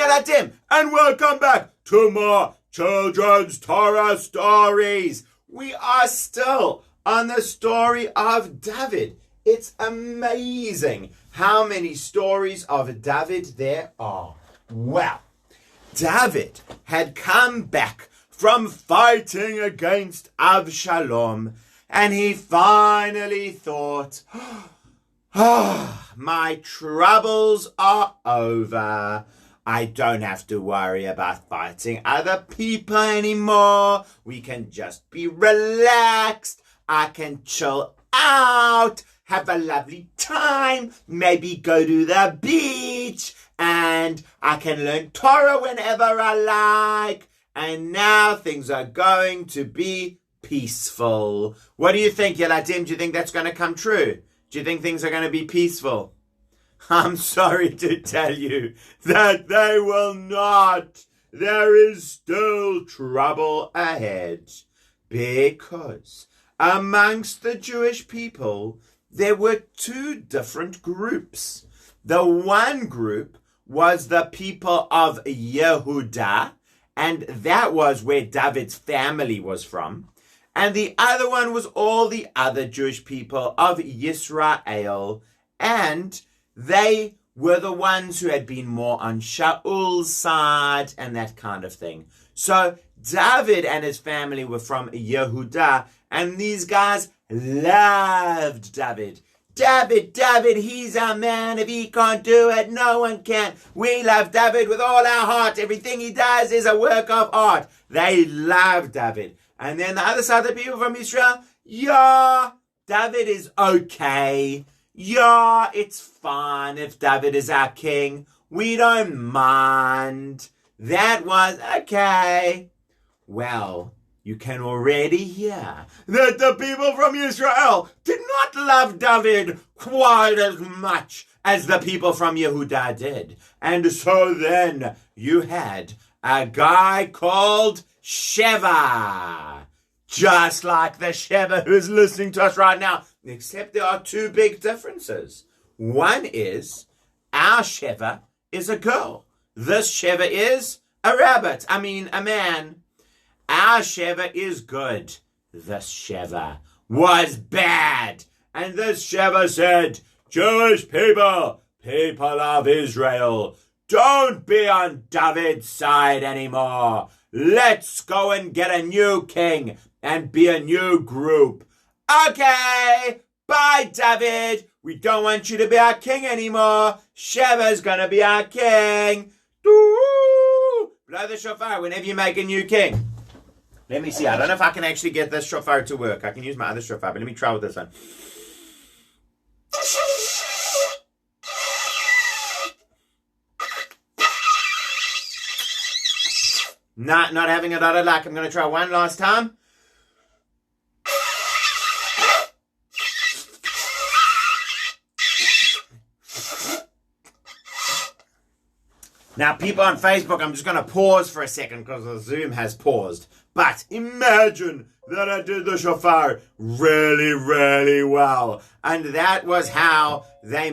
Yaladim, and welcome back to more children's Torah stories. We are still on the story of David. It's amazing how many stories of David there are. Well, David had come back from fighting against Avshalom, and he finally thought, my troubles are over. I don't have to worry about fighting other people anymore. We can just be relaxed. I can chill out, have a lovely time, maybe go to the beach, and I can learn Torah whenever I like. And now things are going to be peaceful. What do you think, Yeladim? Do you think that's going to come true? Do you think things are going to be peaceful? I'm sorry to tell you that they will not. There is still trouble ahead. Because amongst the Jewish people, there were two different groups. The one group was the people of Yehudah, and that was where David's family was from. And the other one was all the other Jewish people of Yisrael, and they were the ones who had been more on Shaul's side and that kind of thing. So David and his family were from Yehudah, and these guys loved David. David, he's our man. If he can't do it, no one can. We love David with all our heart. Everything he does is a work of art. They love David. And then the other side of the people from Israel, yeah, David is okay. Yeah, it's fine if David is our king. We don't mind. That was okay. Well, you can already hear that the people from Israel did not love David quite as much as the people from Yehudah did. And so then you had a guy called Sheva, just like the Sheva who's listening to us right now, except there are two big differences. One is our Sheva is a girl. This Sheva is a man. Our Sheva is good. This Sheva was bad. And this Sheva said, Jewish people, people of Israel, don't be on David's side anymore. Let's go and get a new king and be a new group. Okay, bye, David. We don't want you to be our king anymore. Sheva's going to be our king. Doo! Blow the shofar whenever you make a new king. Let me see. I don't know if I can actually get this shofar to work. I can use my other shofar, but let me try with this one. Not having a lot of luck. I'm going to try one last time. Now, people on Facebook, I'm just going to pause for a second because the Zoom has paused. But imagine that I did the shofar really, really well. And that was how they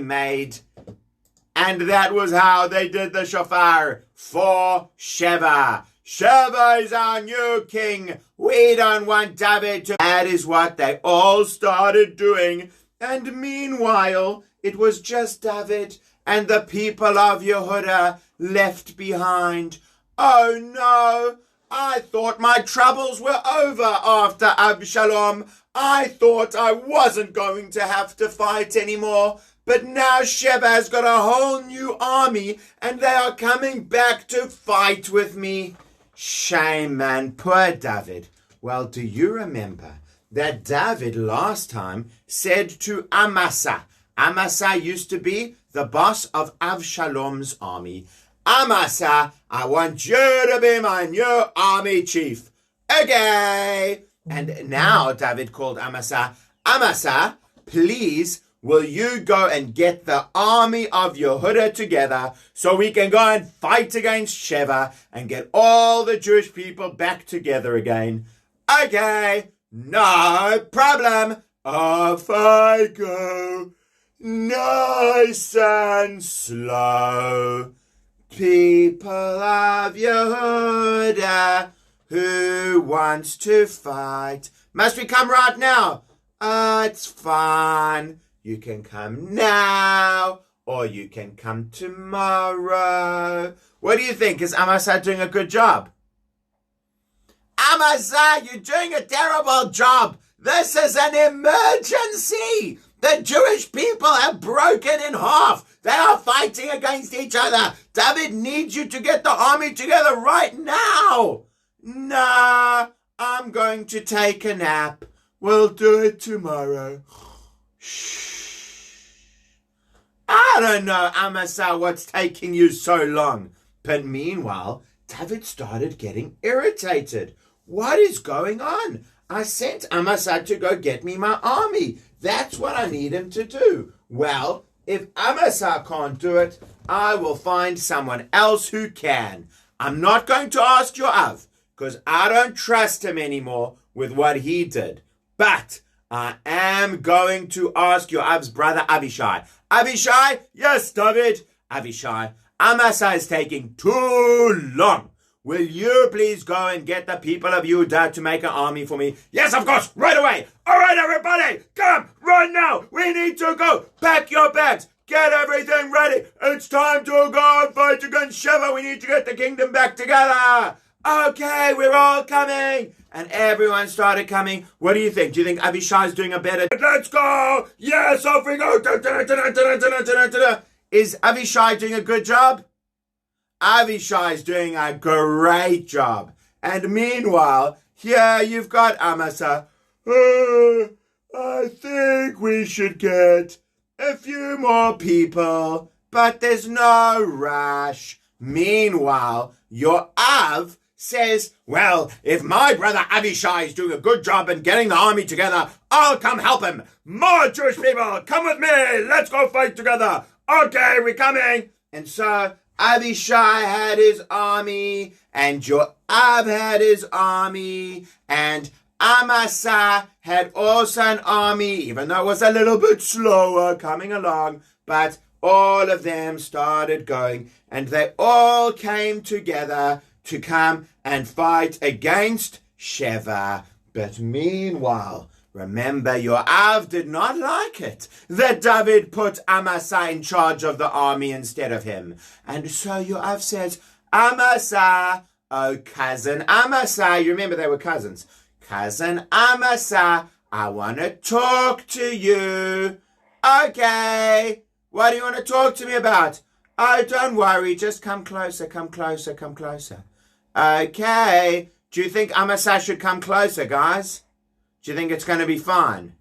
did the shofar for Sheva. Sheva is our new king. We don't want David to... That is what they all started doing. And meanwhile, it was just David and the people of Yehudah left behind. Oh no! I thought my troubles were over after Avshalom. I thought I wasn't going to have to fight anymore. But now Sheva has got a whole new army and they are coming back to fight with me. Shame, man. Poor David. Well, do you remember that David last time said to Amasa used to be the boss of Avshalom's army. Amasa, I want you to be my new army chief. Okay. And now David called Amasa, please, will you go and get the army of Yehudah together so we can go and fight against Sheva and get all the Jewish people back together again? Okay, no problem. Off I go, nice and slow. People of Yehuda, who wants to fight? Must we come right now? It's fine. You can come now, or you can come tomorrow. What do you think? Is Amasa doing a good job? Amasa, you're doing a terrible job. This is an emergency. The Jewish people have broken in half. They are fighting against each other. David needs you to get the army together right now. Nah, I'm going to take a nap. We'll do it tomorrow. Shh. I don't know, Amasa, what's taking you so long. But meanwhile, David started getting irritated. What is going on? I sent Amasa to go get me my army. That's what I need him to do. Well, if Amasa can't do it, I will find someone else who can. I'm not going to ask Yoav, because I don't trust him anymore with what he did. But I am going to ask Yoav's brother Abishai. Abishai? Yes, David. Abishai, Amasa is taking too long. Will you please go and get the people of Judah to make an army for me? Yes, of course, right away. All right, everybody, come right now. We need to go. Pack your bags. Get everything ready. It's time to go and fight against Sheva. We need to get the kingdom back together. Okay, we're all coming. And everyone started coming. What do you think? Do you think Abishai's doing a better... Let's go. Yes, off we go. Is Abishai doing a good job? Avishai is doing a great job. And meanwhile, here you've got Amasa. I think we should get a few more people, but there's no rush. Meanwhile, Yoav says, well, if my brother Avishai is doing a good job in getting the army together, I'll come help him. More Jewish people, come with me. Let's go fight together. Okay, we're coming. And so Abishai had his army, and Joab had his army, and Amasa had also an army, even though it was a little bit slower coming along, but all of them started going, and they all came together to come and fight against Sheva. But meanwhile, remember, Yoav did not like it that David put Amasa in charge of the army instead of him. And so Yoav says, Amasa, oh cousin Amasa, you remember they were cousins. Cousin Amasa, I want to talk to you. Okay, what do you want to talk to me about? Oh, don't worry, just come closer, come closer, come closer. Okay, do you think Amasa should come closer, guys? Do you think it's going to be fine?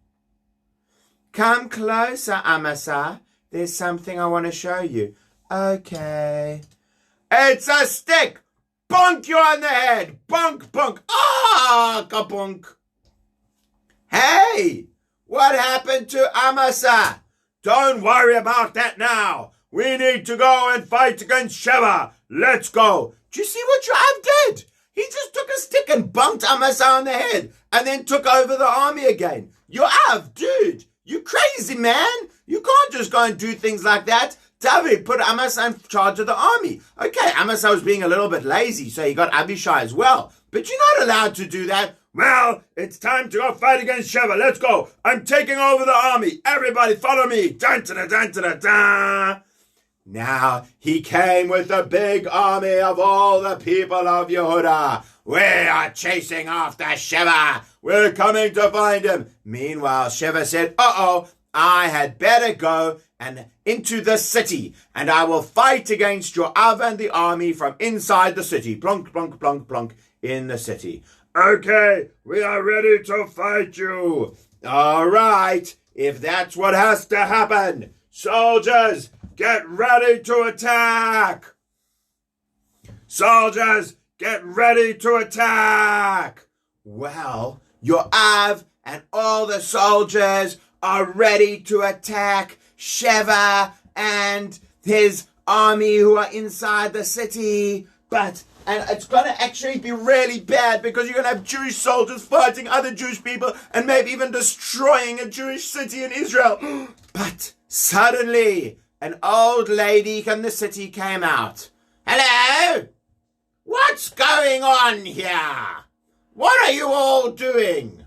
Come closer, Amasa. There's something I want to show you. Okay. It's a stick. Bonk you on the head. Bonk, bonk. Ah, kabonk. Hey, what happened to Amasa? Don't worry about that now. We need to go and fight against Sheva. Let's go. Do you see what Yoav did? He just took a stick and bumped Amasa on the head and then took over the army again. Yoav, dude, you crazy, man. You can't just go and do things like that. David put Amasa in charge of the army. Okay, Amasa was being a little bit lazy, so he got Abishai as well. But you're not allowed to do that. Well, it's time to go fight against Sheva. Let's go. I'm taking over the army. Everybody follow me. Dun, dun, dun, dun, dun. Now he came with a big army of all the people of Yehuda. We are chasing after Sheva. We're coming to find him. Meanwhile, Sheva said, uh-oh, I had better go and into the city, and I will fight against Joab and the army from inside the city. Plonk, plonk, plonk, plonk, in the city. Okay, we are ready to fight you. All right, if that's what has to happen. Soldiers, get ready to attack! Soldiers, get ready to attack! Well, Yoav and all the soldiers are ready to attack Sheva and his army who are inside the city. And it's going to actually be really bad because you're going to have Jewish soldiers fighting other Jewish people and maybe even destroying a Jewish city in Israel. But suddenly, an old lady from the city came out. Hello? What's going on here? What are you all doing?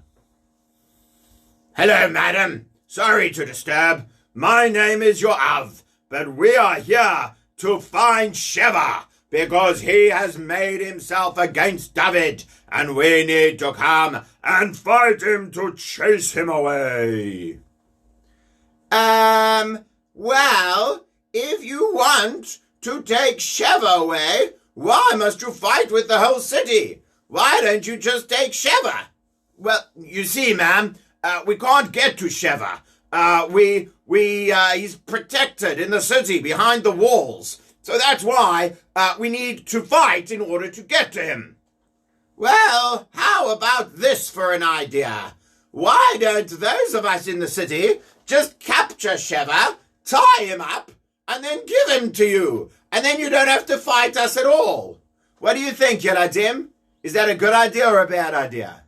Hello, madam. Sorry to disturb. My name is Yoav, but we are here to find Sheva because he has made himself against David, and we need to come and fight him to chase him away. Well, if you want to take Sheva away, why must you fight with the whole city? Why don't you just take Sheva? Well, you see, ma'am, we can't get to Sheva. He's protected in the city behind the walls. So that's why we need to fight in order to get to him. Well, how about this for an idea? Why don't those of us in the city just capture Sheva, tie him up, and then give him to you? And then you don't have to fight us at all. What do you think, Yeladim? Is that a good idea or a bad idea?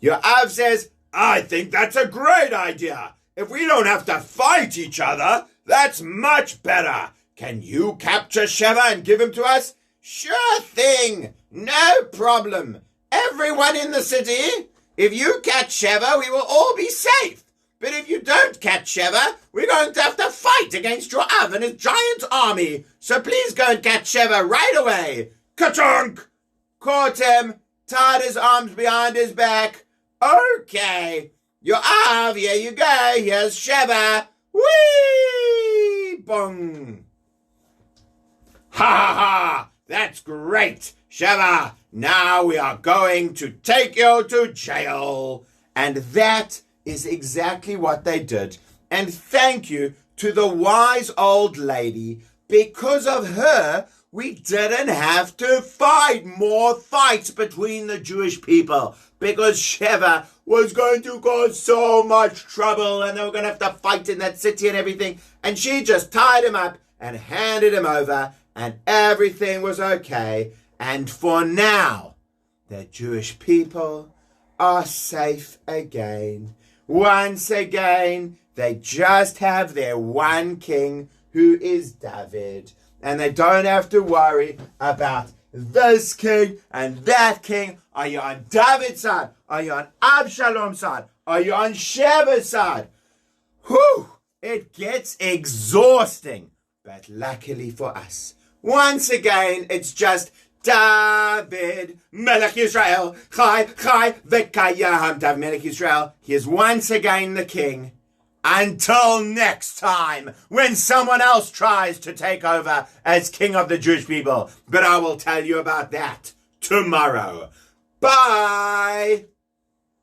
Yoav says, I think that's a great idea. If we don't have to fight each other, that's much better. Can you capture Sheva and give him to us? Sure thing. No problem. Everyone in the city, if you catch Sheva, we will all be safe. But if you don't catch Sheva, we're going to have to fight against Yoav and his giant army. So please go and catch Sheva right away. Ka-chunk! Caught him, tied his arms behind his back. Okay. Yoav, here you go. Here's Sheva. Whee! Bong. Ha ha ha! That's great, Sheva. Now we are going to take you to jail. And that is exactly what they did. And thank you to the wise old lady. Because of her, we didn't have to fight more fights between the Jewish people. Because Sheva was going to cause so much trouble and they were going to have to fight in that city and everything. And she just tied him up and handed him over and everything was okay. And for now, the Jewish people are safe again. Once again, they just have their one king, who is David. And they don't have to worry about this king and that king. Are you on David's side? Are you on Absalom's side? Are you on Sheva's side? Whew! It gets exhausting. But luckily for us, once again, it's just David, Melech Yisrael, Chai, Vekayam, David Melech Yisrael. He is once again the king. Until next time, when someone else tries to take over as king of the Jewish people. But I will tell you about that tomorrow. Bye!